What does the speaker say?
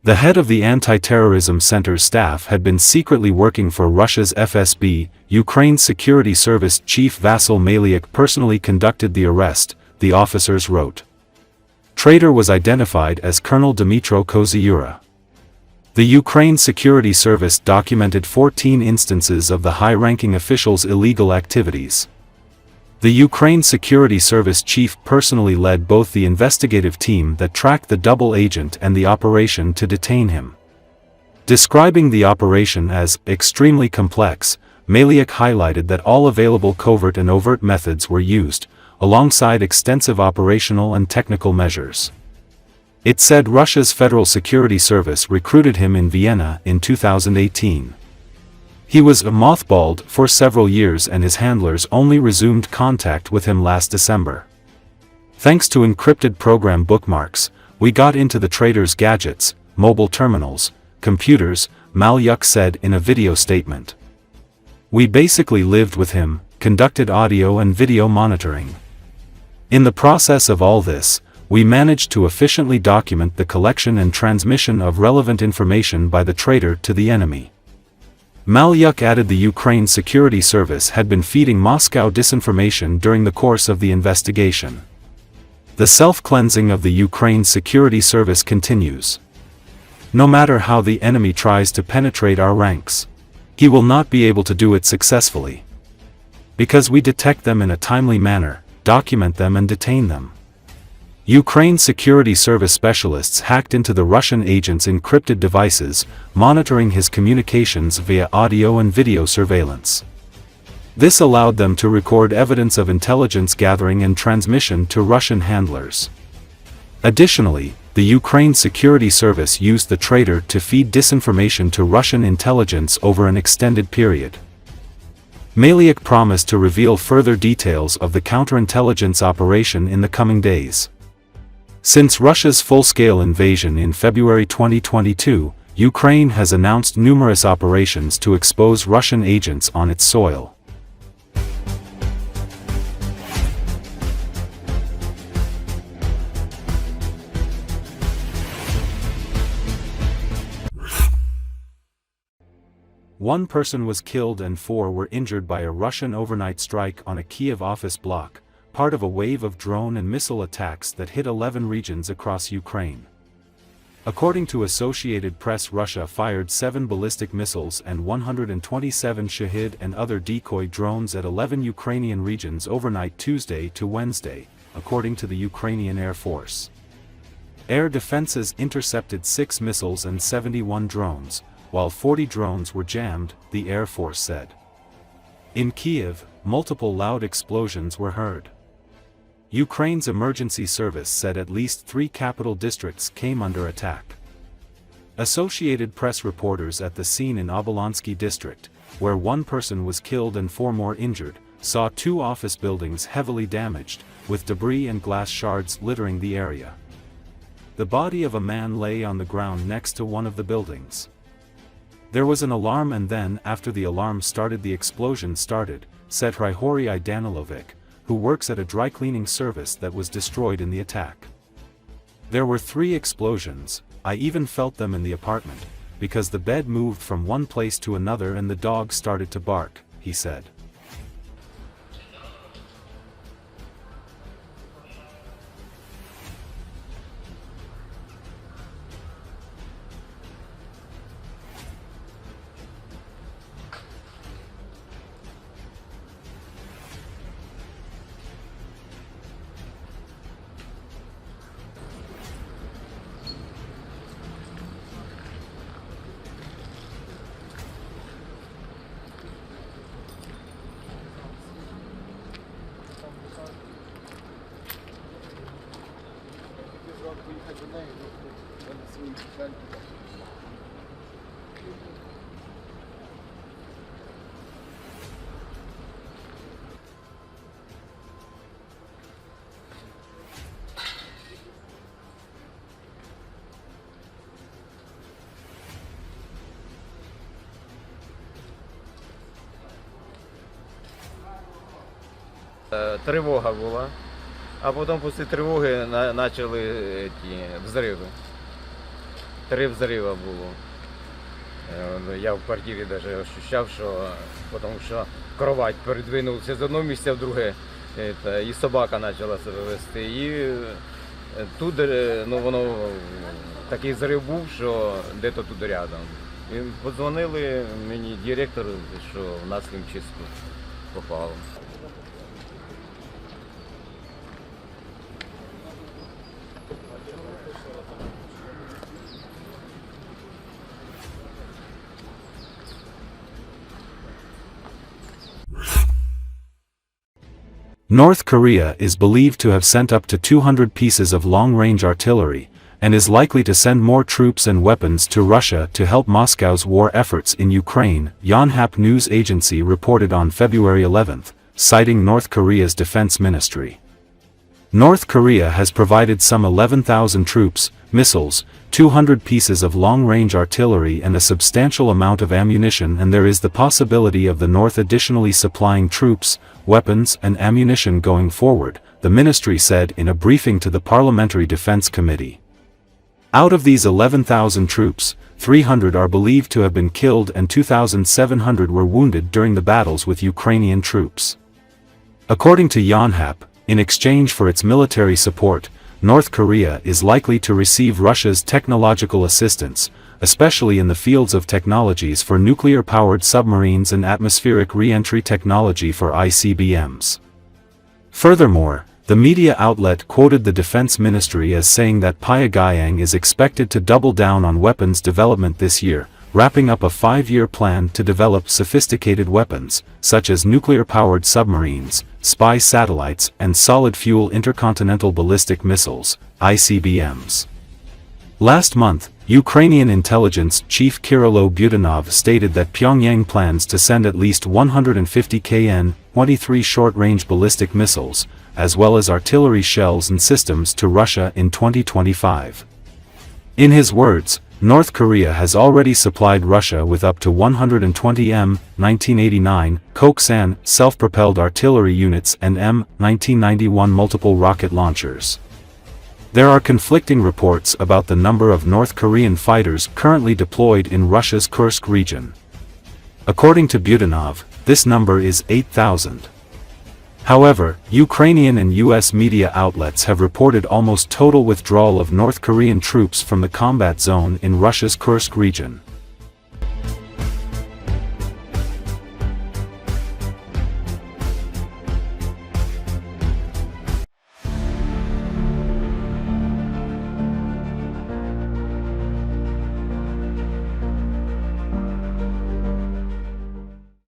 The head of the Anti-Terrorism Center's staff had been secretly working for Russia's FSB. Ukraine's security service chief Vasyl Maliuk personally conducted the arrest, the officers wrote. Traitor was identified as Colonel Dmytro Kozyura. The Ukraine Security Service documented 14 instances of the high-ranking official's illegal activities. The Ukraine Security Service chief personally led both the investigative team that tracked the double agent and the operation to detain him. Describing the operation as extremely complex, Maliuk highlighted that all available covert and overt methods were used, alongside extensive operational and technical measures. It said Russia's Federal Security Service recruited him in Vienna in 2018. He was mothballed for several years and his handlers only resumed contact with him last December. Thanks to encrypted program bookmarks, we got into the traitor's gadgets, mobile terminals, computers, Maliuk said in a video statement. We basically lived with him, conducted audio and video monitoring. In the process of all this, we managed to efficiently document the collection and transmission of relevant information by the traitor to the enemy. Maliuk added the Ukraine Security Service had been feeding Moscow disinformation during the course of the investigation. The self-cleansing of the Ukraine Security Service continues. No matter how the enemy tries to penetrate our ranks, he will not be able to do it successfully. Because we detect them in a timely manner, document them and detain them. Ukraine Security Service specialists hacked into the Russian agent's encrypted devices, monitoring his communications via audio and video surveillance. This allowed them to record evidence of intelligence gathering and transmission to Russian handlers. Additionally, the Ukraine Security Service used the traitor to feed disinformation to Russian intelligence over an extended period. Maliuk promised to reveal further details of the counterintelligence operation in the coming days. Since Russia's full-scale invasion in February 2022, Ukraine has announced numerous operations to expose Russian agents on its soil. One person was killed and 4 were injured by a Russian overnight strike on a Kiev office block, part of a wave of drone and missile attacks that hit 11 regions across Ukraine. According to Associated Press, Russia fired 7 ballistic missiles and 127 Shahid and other decoy drones at 11 Ukrainian regions overnight Tuesday to Wednesday, according to the Ukrainian Air Force. Air defenses intercepted 6 missiles and 71 drones, while 40 drones were jammed, the Air Force said. In Kyiv, multiple loud explosions were heard. Ukraine's emergency service said at least 3 capital districts came under attack. Associated Press reporters at the scene in Obolonsky district, where 1 person was killed and 4 more injured, saw 2 office buildings heavily damaged, with debris and glass shards littering the area. The body of a man lay on the ground next to one of the buildings. There was an alarm and then, after the alarm started, the explosion started, said Hryhorij Danilovic, who works at a dry cleaning service that was destroyed in the attack. There were 3 explosions. I even felt them in the apartment, because the bed moved from one place to another and the dog started to bark, he said. Тривога була, а потім після тривоги почали ті взриви. 3 взрива було. Я в квартирі навіть ощущав, що, тому що кровать передвинулася з одного місця в друге, і собака почала себе вести. І тут воно такий взрив був, що десь тут рядом. І подзвонили мені директору, що в нас хімчистку попало. North Korea is believed to have sent up to 200 pieces of long-range artillery, and is likely to send more troops and weapons to Russia to help Moscow's war efforts in Ukraine, Yonhap news agency reported on February 11, citing North Korea's defense ministry. North Korea has provided some 11,000 troops, missiles, 200 pieces of long-range artillery and a substantial amount of ammunition, and there is the possibility of the North additionally supplying troops, weapons and ammunition going forward, the ministry said in a briefing to the Parliamentary Defense Committee. Out of these 11,000 troops, 300 are believed to have been killed and 2,700 were wounded during the battles with Ukrainian troops. According to Yonhap, in exchange for its military support, North Korea is likely to receive Russia's technological assistance, especially in the fields of technologies for nuclear-powered submarines and atmospheric re-entry technology for ICBMs. Furthermore, the media outlet quoted the defense ministry as saying that Pyongyang is expected to double down on weapons development this year, wrapping up a 5-year plan to develop sophisticated weapons, such as nuclear-powered submarines, spy satellites and solid-fuel intercontinental ballistic missiles, ICBMs. Last month, Ukrainian intelligence chief Kirill Budanov stated that Pyongyang plans to send at least 150 Kn-23 short-range ballistic missiles, as well as artillery shells and systems to Russia in 2025. In his words, North Korea has already supplied Russia with up to 120 M1989 Koksan self-propelled artillery units and M1991 multiple rocket launchers. There are conflicting reports about the number of North Korean fighters currently deployed in Russia's Kursk region. According to Budanov, this number is 8,000. However, Ukrainian and US media outlets have reported almost total withdrawal of North Korean troops from the combat zone in Russia's Kursk region.